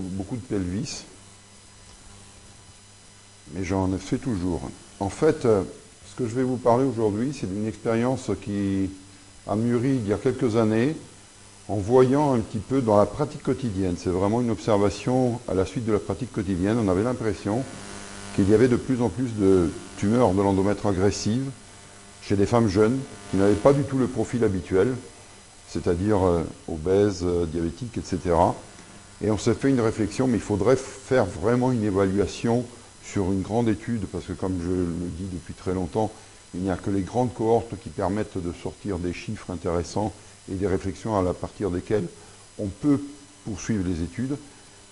beaucoup de pelvis, mais j'en ai fait toujours. En fait, ce que je vais vous parler aujourd'hui, c'est d'une expérience qui a mûri il y a quelques années, en voyant un petit peu dans la pratique quotidienne. C'est vraiment une observation à la suite de la pratique quotidienne. On avait l'impression qu'il y avait de plus en plus de tumeurs de l'endomètre agressives chez des femmes jeunes qui n'avaient pas du tout le profil habituel, c'est-à-dire obèses, diabétiques, etc. Et on s'est fait une réflexion, mais il faudrait faire vraiment une évaluation sur une grande étude, parce que comme je le dis depuis très longtemps, il n'y a que les grandes cohortes qui permettent de sortir des chiffres intéressants et des réflexions à partir desquelles on peut poursuivre les études.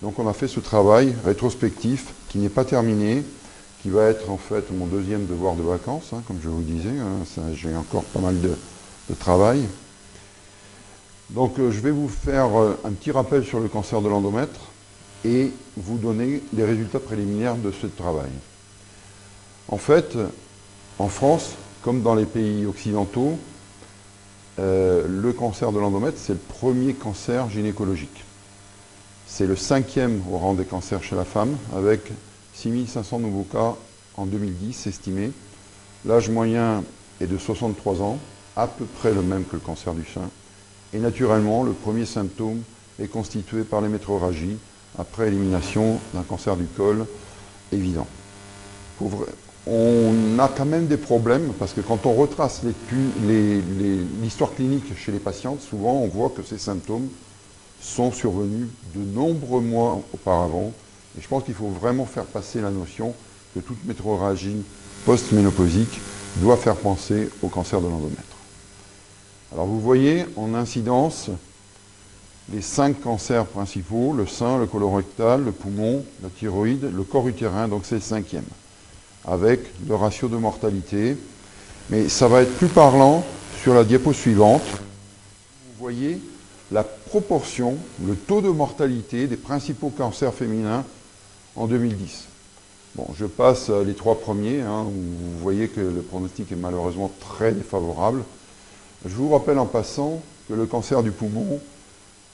Donc on a fait ce travail rétrospectif qui n'est pas terminé, qui va être en fait mon deuxième devoir de vacances, comme je vous disais. J'ai encore pas mal de travail. Donc je vais vous faire un petit rappel sur le cancer de l'endomètre et vous donner les résultats préliminaires de ce travail. En fait, en France, comme dans les pays occidentaux, le cancer de l'endomètre, c'est le premier cancer gynécologique. C'est le 5e au rang des cancers chez la femme, avec 6500 nouveaux cas en 2010 estimés. L'âge moyen est de 63 ans, à peu près le même que le cancer du sein. Et naturellement, le premier symptôme est constitué par les métrorragies, après élimination d'un cancer du col évident. On a quand même des problèmes, parce que quand on retrace l'histoire clinique chez les patientes, souvent on voit que ces symptômes sont survenus de nombreux mois auparavant. Et je pense qu'il faut vraiment faire passer la notion que toute métrorragie post-ménopausique doit faire penser au cancer de l'endomètre. Alors vous voyez en incidence les 5 cancers principaux, le sein, le colorectal, le poumon, la thyroïde, le corps utérin, donc c'est le 5e, avec le ratio de mortalité. Mais ça va être plus parlant sur la diapo suivante. Vous voyez la proportion, le taux de mortalité des principaux cancers féminins en 2010. Bon, je passe les 3 premiers, où vous voyez que le pronostic est malheureusement très défavorable. Je vous rappelle en passant que le cancer du poumon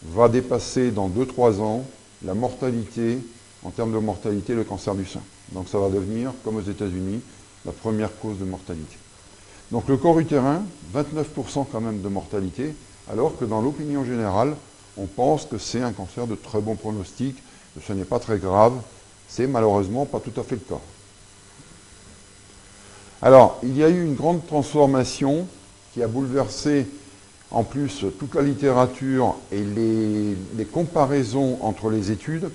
va dépasser dans 2-3 ans la mortalité, en termes de mortalité, le cancer du sein. Donc ça va devenir, comme aux États-Unis, la première cause de mortalité. Donc le corps utérin, 29% quand même de mortalité, alors que dans l'opinion générale, on pense que c'est un cancer de très bon pronostic, que ce n'est pas très grave. C'est malheureusement pas tout à fait le cas. Alors, il y a eu une grande transformation qui a bouleversé en plus toute la littérature et les comparaisons entre les études,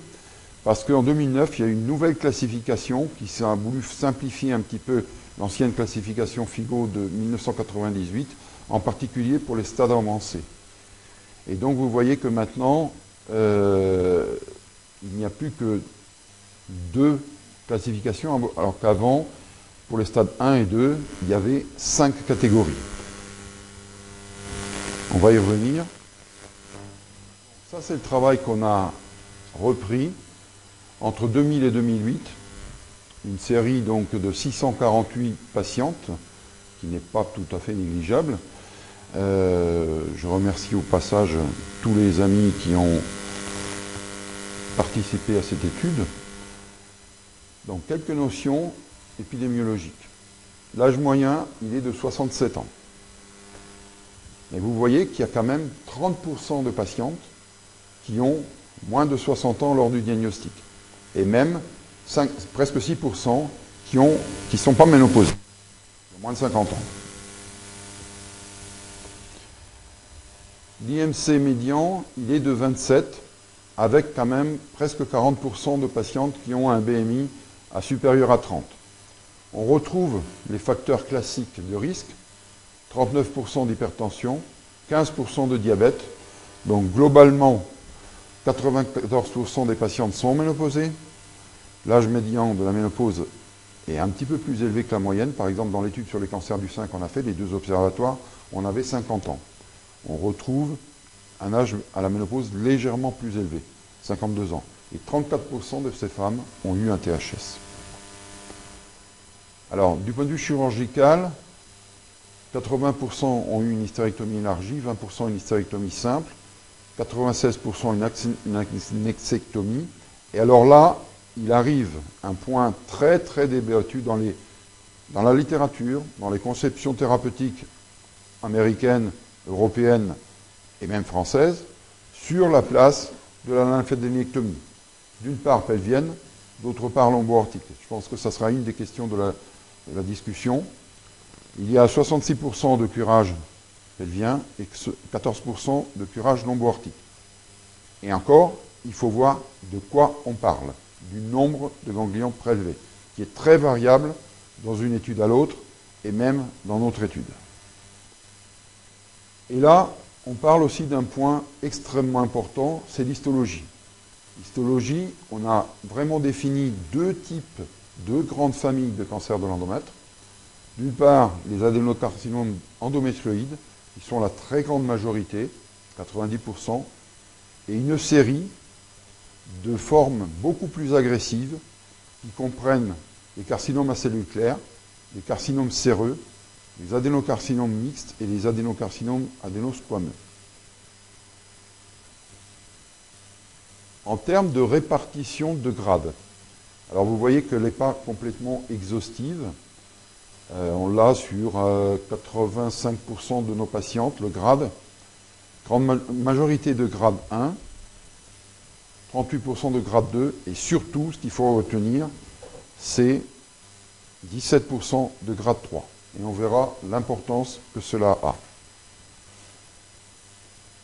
parce qu'en 2009, il y a eu une nouvelle classification qui a voulu simplifier un petit peu l'ancienne classification FIGO de 1998, en particulier pour les stades avancés. Et donc vous voyez que maintenant, il n'y a plus que 2 classifications, alors qu'avant, pour les stades 1 et 2, il y avait 5 catégories. On va y revenir. Ça, c'est le travail qu'on a repris entre 2000 et 2008. Une série donc de 648 patientes, qui n'est pas tout à fait négligeable. Je remercie au passage tous les amis qui ont participé à cette étude. Donc, quelques notions épidémiologiques. L'âge moyen, il est de 67 ans. Et vous voyez qu'il y a quand même 30% de patientes qui ont moins de 60 ans lors du diagnostic. Et même presque 6% qui ne sont pas ménopausées, moins de 50 ans. L'IMC médian, il est de 27, avec quand même presque 40% de patientes qui ont un BMI supérieur à 30. On retrouve les facteurs classiques de risque, 39% d'hypertension, 15% de diabète. Donc globalement, 94% des patientes sont ménopausées. L'âge médian de la ménopause est un petit peu plus élevé que la moyenne. Par exemple, dans l'étude sur les cancers du sein qu'on a fait, les 2 observatoires, on avait 50 ans. On retrouve un âge à la ménopause légèrement plus élevé, 52 ans. Et 34% de ces femmes ont eu un THS. Alors, du point de vue chirurgical, 80% ont eu une hystérectomie élargie, 20% une hystérectomie simple, 96% une annexectomie Et alors là, il arrive un point très très débattu dans la littérature, dans les conceptions thérapeutiques américaines, européennes et même françaises, sur la place de la lymphadéniectomie. D'une part pelvienne, d'autre part lombo-aortique. Je pense que ça sera une des questions de la discussion. Il y a 66% de curage pelvien et 14% de curage lombo-aortique. Et encore, il faut voir de quoi on parle, du nombre de ganglions prélevés, qui est très variable dans une étude à l'autre et même dans notre étude. Et là, on parle aussi d'un point extrêmement important, c'est l'histologie. L'histologie, on a vraiment défini deux grandes familles de cancers de l'endomètre. D'une part, les adénocarcinomes endométrioïdes, qui sont la très grande majorité, 90%, et une série de formes beaucoup plus agressives qui comprennent les carcinomes à cellules claires, les carcinomes séreux, les adénocarcinomes mixtes et les adénocarcinomes adénosquameux. En termes de répartition de grades, alors vous voyez qu'elle n'est pas complètement exhaustive. On l'a sur 85% de nos patientes, le grade. Grande majorité de grade 1, 38% de grade 2, et surtout, ce qu'il faut retenir, c'est 17% de grade 3. Et on verra l'importance que cela a.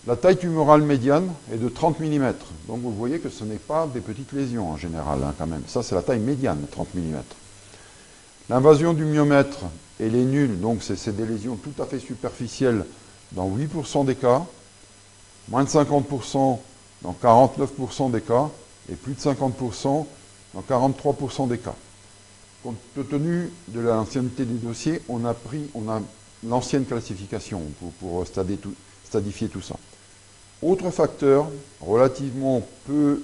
La taille tumorale médiane est de 30 mm. Donc vous voyez que ce n'est pas des petites lésions en général, hein, quand même. Ça, c'est la taille médiane, 30 mm. L'invasion du myomètre, elle est nulle, donc c'est des lésions tout à fait superficielles dans 8% des cas, moins de 50% dans 49% des cas, et plus de 50% dans 43% des cas. Compte tenu de l'ancienneté des dossiers, on a l'ancienne classification pour stadifier tout ça. Autre facteur relativement peu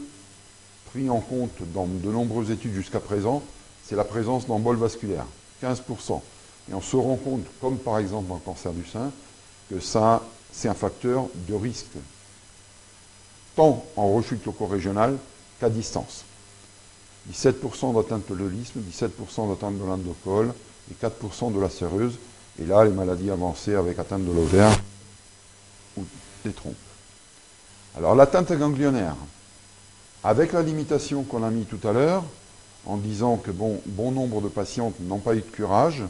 pris en compte dans de nombreuses études jusqu'à présent, c'est la présence d'emboles vasculaires, 15%. Et on se rend compte, comme par exemple dans le cancer du sein, que ça, c'est un facteur de risque, tant en rechute locorégionale qu'à distance. 17% d'atteinte de l'holisme, 17% d'atteinte de l'endocole et 4% de la séreuse. Et là, les maladies avancées avec atteinte de l'ovaire ou des trompes. Alors, l'atteinte ganglionnaire, avec la limitation qu'on a mis tout à l'heure, en disant que bon nombre de patientes n'ont pas eu de curage,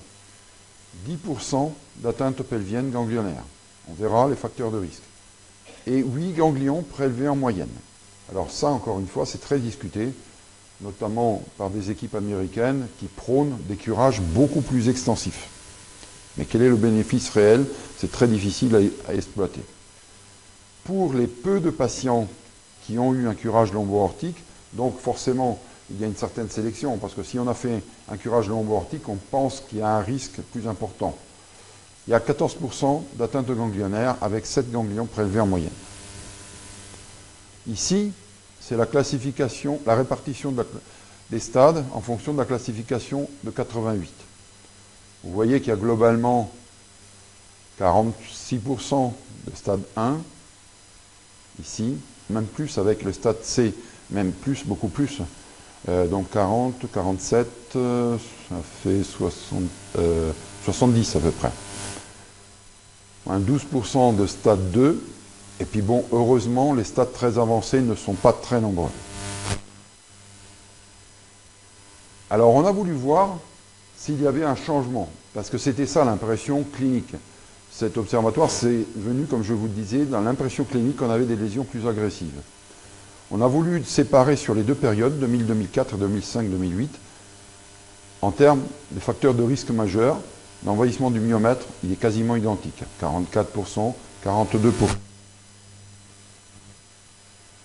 10% d'atteinte pelvienne ganglionnaire. On verra les facteurs de risque. Et 8 ganglions prélevés en moyenne. Alors ça, encore une fois, c'est très discuté, notamment par des équipes américaines qui prônent des curages beaucoup plus extensifs. Mais quel est le bénéfice réel? C'est très difficile à exploiter. Pour les peu de patients qui ont eu un curage lombo-aortique, donc forcément, il y a une certaine sélection, parce que si on a fait un curage lombo-aortique, on pense qu'il y a un risque plus important. Il y a 14% d'atteinte ganglionnaire avec 7 ganglions prélevés en moyenne. Ici, c'est la classification, la répartition des stades en fonction de la classification de 88. Vous voyez qu'il y a globalement 46% de stade 1, ici, même plus avec le stade C, même plus, beaucoup plus. Donc 40, 47, ça fait 70 à peu près. 12% de stade 2, et puis bon, heureusement, les stades très avancés ne sont pas très nombreux. Alors on a voulu voir s'il y avait un changement, parce que c'était ça l'impression clinique. Cet observatoire, c'est venu, comme je vous le disais, dans l'impression clinique qu'on avait des lésions plus agressives. On a voulu séparer sur les deux périodes, 2000-2004 et 2005-2008, en termes de facteurs de risque majeurs. L'envahissement du myomètre, il est quasiment identique, 44%, 42%.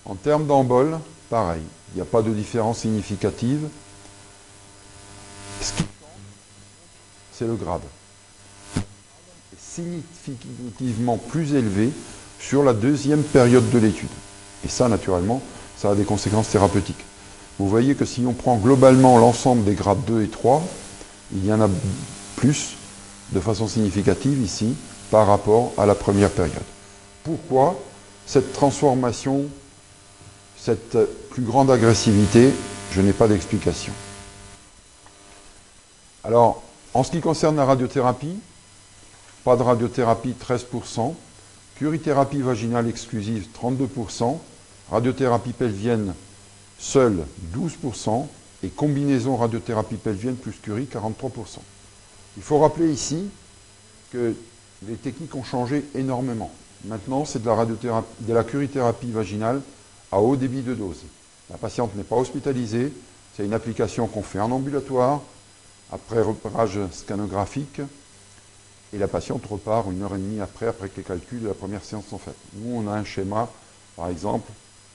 En termes d'embol, pareil, il n'y a pas de différence significative. Ce qui change, c'est le grade. C'est significativement plus élevé sur la deuxième période de l'étude. Et ça, naturellement, ça a des conséquences thérapeutiques. Vous voyez que si on prend globalement l'ensemble des grades 2 et 3, il y en a plus de façon significative ici par rapport à la première période. Pourquoi cette transformation cette plus grande agressivité, je n'ai pas d'explication. Alors, en ce qui concerne la radiothérapie, pas de radiothérapie 13%, curithérapie vaginale exclusive 32%, radiothérapie pelvienne seule 12% et combinaison radiothérapie pelvienne plus curie 43%. Il faut rappeler ici que les techniques ont changé énormément. Maintenant, c'est de la curithérapie vaginale à haut débit de dose. La patiente n'est pas hospitalisée, c'est une application qu'on fait en ambulatoire, après repérage scanographique, et la patiente repart 1h30 après que les calculs de la première séance sont faits. Nous, on a un schéma, par exemple,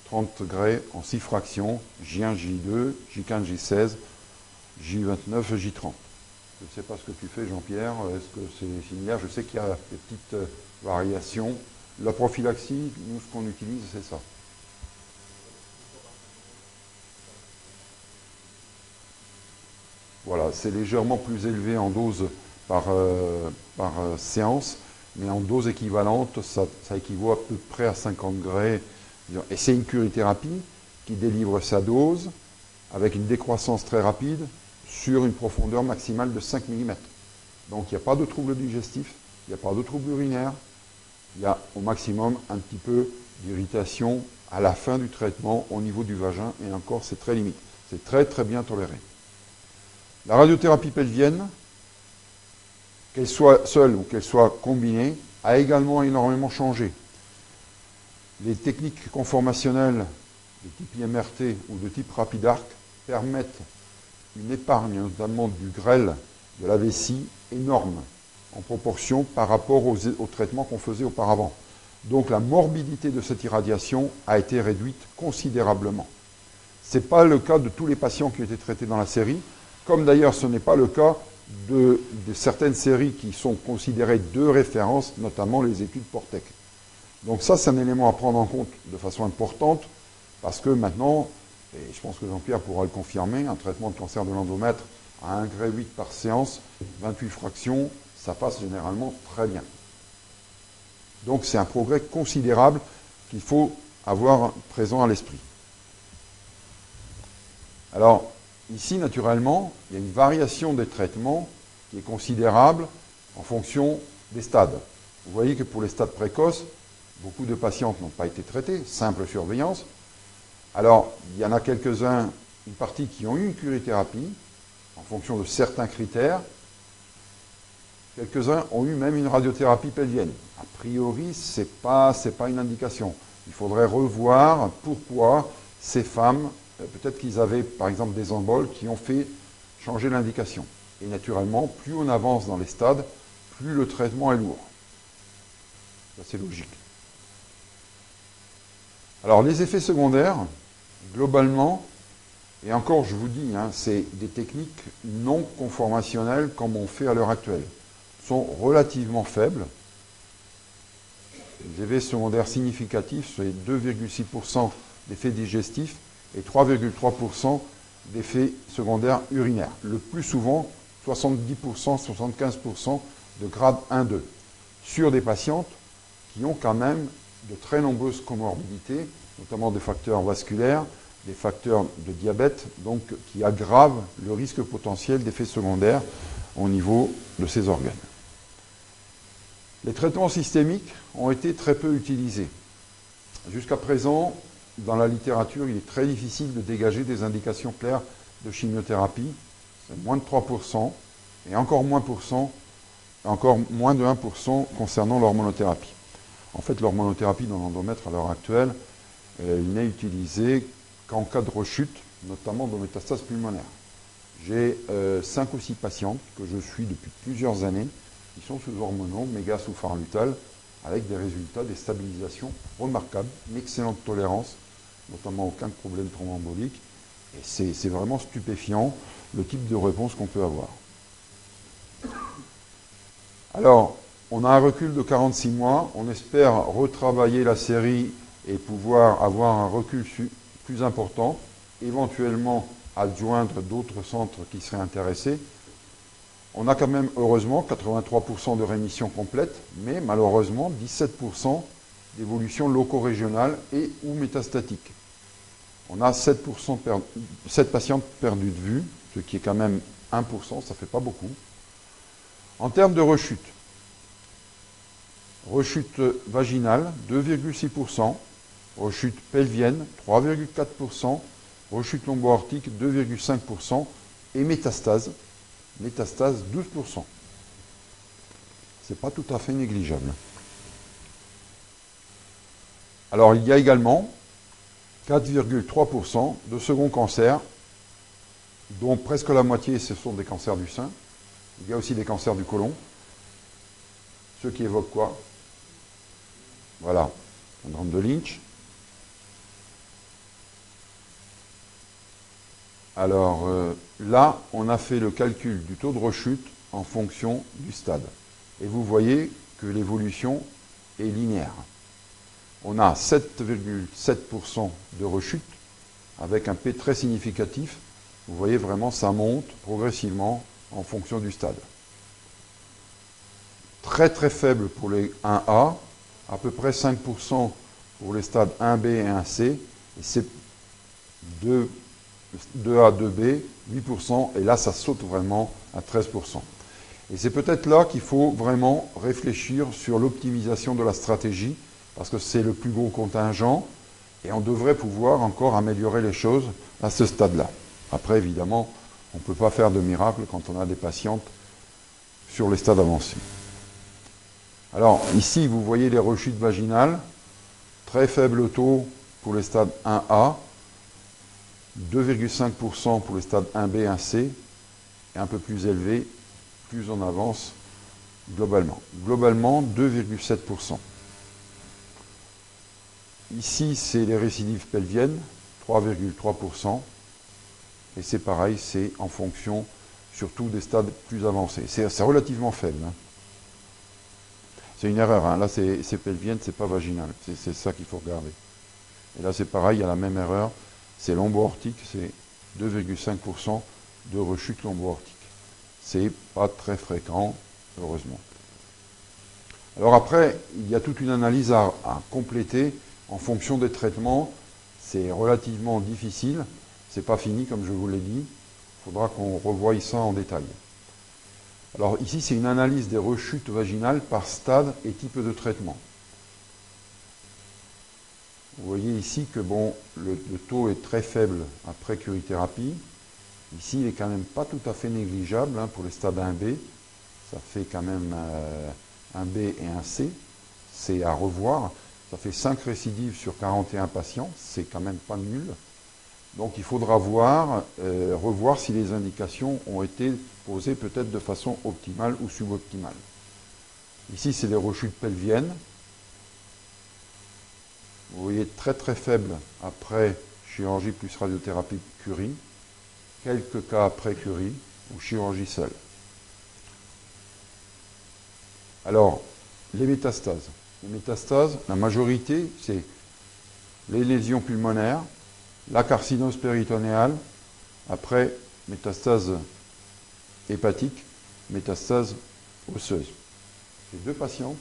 30 degrés en 6 fractions, J1, J2, J15, J16, J29, J30. Je ne sais pas ce que tu fais, Jean-Pierre, est-ce que c'est similaire? Je sais qu'il y a des petites variations. La prophylaxie, nous, ce qu'on utilise, c'est ça. Voilà, c'est légèrement plus élevé en dose par séance, mais en dose équivalente, ça équivaut à peu près à 50 degrés. Et c'est une curithérapie qui délivre sa dose avec une décroissance très rapide sur une profondeur maximale de 5 mm. Donc il n'y a pas de trouble digestif, il n'y a pas de trouble urinaire, il y a au maximum un petit peu d'irritation à la fin du traitement au niveau du vagin, et encore c'est très limite. C'est très très bien toléré. La radiothérapie pelvienne, qu'elle soit seule ou qu'elle soit combinée, a également énormément changé. Les techniques conformationnelles de type IMRT ou de type RapidArc permettent une épargne, notamment du grêle de la vessie, énorme en proportion par rapport aux traitements qu'on faisait auparavant. Donc la morbidité de cette irradiation a été réduite considérablement. Ce n'est pas le cas de tous les patients qui ont été traités dans la série, comme d'ailleurs ce n'est pas le cas de certaines séries qui sont considérées de référence, notamment les études Portec. Donc ça, c'est un élément à prendre en compte de façon importante, parce que maintenant, et je pense que Jean-Pierre pourra le confirmer, un traitement de cancer de l'endomètre à 1,8 Gray par séance, 28 fractions, ça passe généralement très bien. Donc c'est un progrès considérable qu'il faut avoir présent à l'esprit. Alors, ici, naturellement, il y a une variation des traitements qui est considérable en fonction des stades. Vous voyez que pour les stades précoces, beaucoup de patientes n'ont pas été traitées, simple surveillance. Alors, il y en a quelques-uns, une partie qui ont eu une curithérapie, en fonction de certains critères. Quelques-uns ont eu même une radiothérapie pelvienne. A priori, ce n'est pas une indication. Il faudrait revoir pourquoi ces femmes, peut-être qu'ils avaient par exemple des emboles qui ont fait changer l'indication. Et naturellement, plus on avance dans les stades, plus le traitement est lourd. Ça, c'est logique. Alors, les effets secondaires, globalement, et encore, je vous dis, c'est des techniques non conformationnelles comme on fait à l'heure actuelle, sont relativement faibles. Les effets secondaires significatifs, c'est 2,6% d'effets digestifs et 3,3% d'effets secondaires urinaires. Le plus souvent, 70%, 75% de grade 1-2, sur des patientes qui ont quand même de très nombreuses comorbidités, notamment des facteurs vasculaires, des facteurs de diabète, donc qui aggravent le risque potentiel d'effets secondaires au niveau de ces organes. Les traitements systémiques ont été très peu utilisés. Jusqu'à présent, dans la littérature, il est très difficile de dégager des indications claires de chimiothérapie. C'est moins de 3%, et encore moins de 1% concernant l'hormonothérapie. En fait, l'hormonothérapie dans l'endomètre à l'heure actuelle, il n'est utilisé qu'en cas de rechute, notamment de métastases pulmonaires. J'ai 5 ou 6 patientes que je suis depuis plusieurs années qui sont sous hormonaux, mégas ou pharlutal, avec des résultats, des stabilisations remarquables, une excellente tolérance, notamment aucun problème thromboembolique. Et c'est vraiment stupéfiant le type de réponse qu'on peut avoir. Alors, on a un recul de 46 mois, on espère retravailler la série et pouvoir avoir un recul plus important, éventuellement adjoindre d'autres centres qui seraient intéressés. On a quand même, heureusement, 83% de rémission complète, mais malheureusement 17% d'évolution loco-régionale et ou métastatique. on a 7 patientes perdues de vue, ce qui est quand même 1%, ça ne fait pas beaucoup. En termes de rechute vaginale, 2,6%, rechute pelvienne, 3,4%, rechute lombo-aortique, 2,5%, et métastase, 12%. C'est pas tout à fait négligeable. Alors, il y a également 4,3% de second cancer, dont presque la moitié, ce sont des cancers du sein. Il y a aussi des cancers du côlon. Ce qui évoque quoi? Voilà, syndrome de Lynch. Alors là, on a fait le calcul du taux de rechute en fonction du stade. Et vous voyez que l'évolution est linéaire. On a 7,7% de rechute avec un P très significatif. Vous voyez vraiment, ça monte progressivement en fonction du stade. Très très faible pour les 1A, à peu près 5% pour les stades 1B et 1C, et c'est 2A, 2B, 8%, et là ça saute vraiment à 13%. Et c'est peut-être là qu'il faut vraiment réfléchir sur l'optimisation de la stratégie, parce que c'est le plus gros contingent, et on devrait pouvoir encore améliorer les choses à ce stade-là. Après, évidemment, on ne peut pas faire de miracle quand on a des patientes sur les stades avancés. Alors, ici, vous voyez les rechutes vaginales, très faible taux pour les stades 1A, 2,5% pour les stades 1B, 1C, et un peu plus élevé, plus on avance globalement. Globalement, 2,7%. Ici, c'est les récidives pelviennes, 3,3%. Et c'est pareil, c'est en fonction surtout des stades plus avancés. C'est relativement faible. Hein. C'est une erreur. Hein. Là, c'est pelvienne, c'est pas vaginal. C'est ça qu'il faut regarder. Et là, c'est pareil, il y a la même erreur. C'est lombo-aortique, c'est 2,5% de rechute lombo-aortique. C'est pas très fréquent, heureusement. Alors après, il y a toute une analyse à compléter en fonction des traitements. C'est relativement difficile. C'est pas fini, comme je vous l'ai dit. Il faudra qu'on revoie ça en détail. Alors ici, c'est une analyse des rechutes vaginales par stade et type de traitement. Vous voyez ici que bon, le taux est très faible après curithérapie. Ici, il n'est quand même pas tout à fait négligeable hein, pour les stades 1B. Ça fait quand même un B et un C. C'est à revoir. Ça fait 5 récidives sur 41 patients. C'est quand même pas nul. Donc il faudra revoir si les indications ont été posées peut-être de façon optimale ou suboptimale. Ici, c'est les rechutes pelviennes. Vous voyez très très faible après chirurgie plus radiothérapie Curie. Quelques cas après Curie ou chirurgie seule. Alors, les métastases. Les métastases, la majorité, c'est les lésions pulmonaires, la carcinose péritonéale, après métastase hépatique, métastase osseuse. J'ai 2 patientes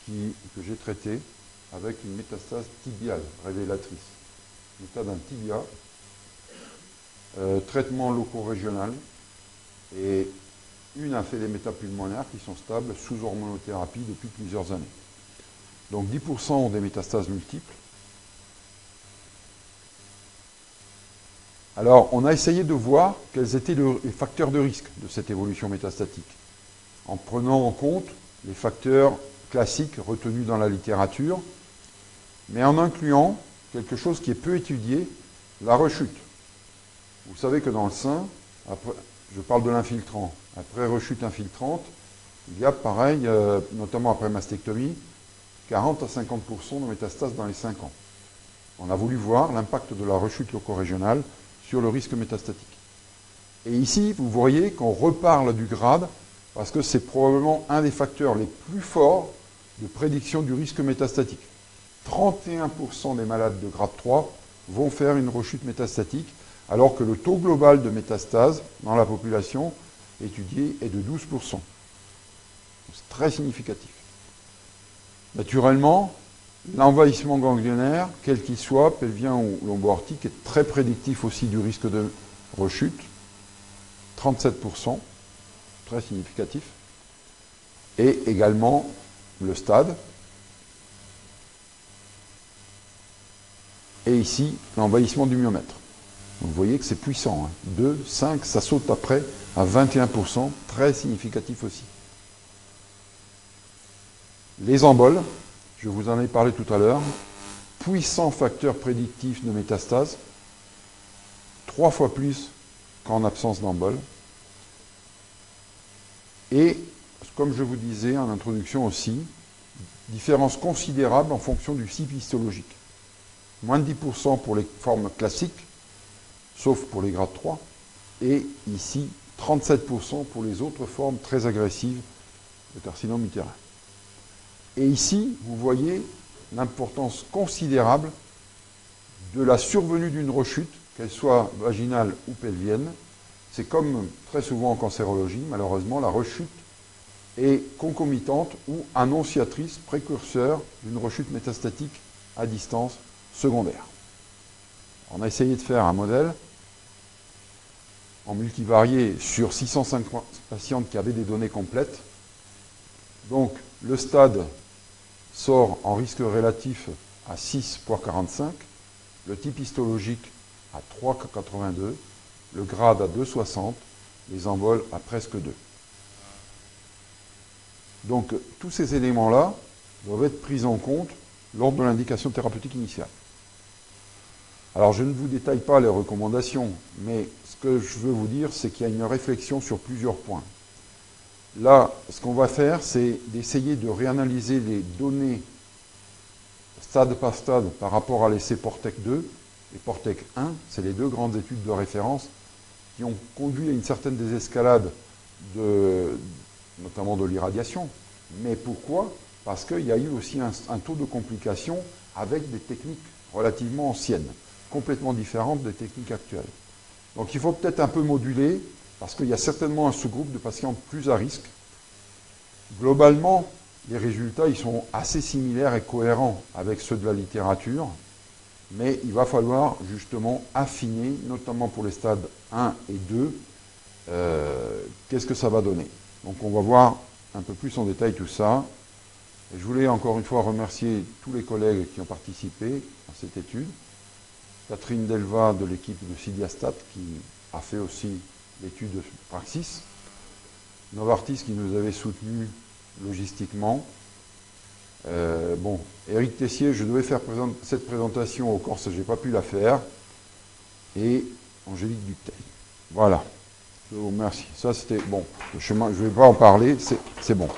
que j'ai traitées avec une métastase tibiale révélatrice. L'état d'un tibia, traitement loco-régional, et une a fait des métapulmonaires qui sont stables sous hormonothérapie depuis plusieurs années. Donc 10% ont des métastases multiples. Alors, on a essayé de voir quels étaient les facteurs de risque de cette évolution métastatique, en prenant en compte les facteurs classiques retenus dans la littérature, mais en incluant quelque chose qui est peu étudié, la rechute. Vous savez que dans le sein, après, je parle de l'infiltrant, après rechute infiltrante, il y a pareil, notamment après mastectomie, 40 à 50% de métastases dans les 5 ans. On a voulu voir l'impact de la rechute loco-régionale sur le risque métastatique. Et ici, vous voyez qu'on reparle du grade, parce que c'est probablement un des facteurs les plus forts de prédiction du risque métastatique. 31% des malades de grade 3 vont faire une rechute métastatique, alors que le taux global de métastase dans la population étudiée est de 12%. C'est très significatif. Naturellement, L'envahissement ganglionnaire, quel qu'il soit, pelvien ou lombo-aortique, est très prédictif aussi du risque de rechute. 37%, très significatif. Et également le stade. Et ici, l'envahissement du myomètre. Donc vous voyez que c'est puissant. 2, 5, ça saute après à 21%, très significatif aussi. Les emboles, je vous en ai parlé tout à l'heure, puissant facteur prédictif de métastase, 3 fois plus qu'en absence d'embole. Et, comme je vous disais en introduction aussi, différence considérable en fonction du type histologique. Moins de 10% pour les formes classiques, sauf pour les grades 3, et ici 37% pour les autres formes très agressives de carcinome utérin. Et ici, vous voyez l'importance considérable de la survenue d'une rechute, qu'elle soit vaginale ou pelvienne. C'est comme très souvent en cancérologie, malheureusement, la rechute est concomitante ou annonciatrice, précurseur d'une rechute métastatique à distance secondaire. On a essayé de faire un modèle en multivarié sur 650 patientes qui avaient des données complètes. Donc, le stade sort en risque relatif à 6,45, le type histologique à 3,82, le grade à 2,60, les emboles à presque 2. Donc, tous ces éléments-là doivent être pris en compte lors de l'indication thérapeutique initiale. Alors, je ne vous détaille pas les recommandations, mais ce que je veux vous dire, c'est qu'il y a une réflexion sur plusieurs points. Là, ce qu'on va faire, c'est d'essayer de réanalyser les données stade par stade par rapport à l'essai Portec 2 et Portec 1. C'est les deux grandes études de référence qui ont conduit à une certaine désescalade, notamment de l'irradiation. Mais pourquoi? Parce qu'il y a eu aussi un taux de complications avec des techniques relativement anciennes, complètement différentes des techniques actuelles. Donc il faut peut-être un peu moduler, parce qu'il y a certainement un sous-groupe de patients plus à risque. Globalement, les résultats ils sont assez similaires et cohérents avec ceux de la littérature, mais il va falloir justement affiner, notamment pour les stades 1 et 2, qu'est-ce que ça va donner. Donc on va voir un peu plus en détail tout ça. Et je voulais encore une fois remercier tous les collègues qui ont participé à cette étude. Catherine Delva de l'équipe de Cidiastat qui a fait aussi l'étude de Praxis. Novartis qui nous avait soutenus logistiquement. Éric Tessier, je devais faire cette présentation au Corse, je n'ai pas pu la faire. Et Angélique Duteil. Voilà. Je vous remercie. Ça, c'était bon. Le chemin, je ne vais pas en parler, c'est bon.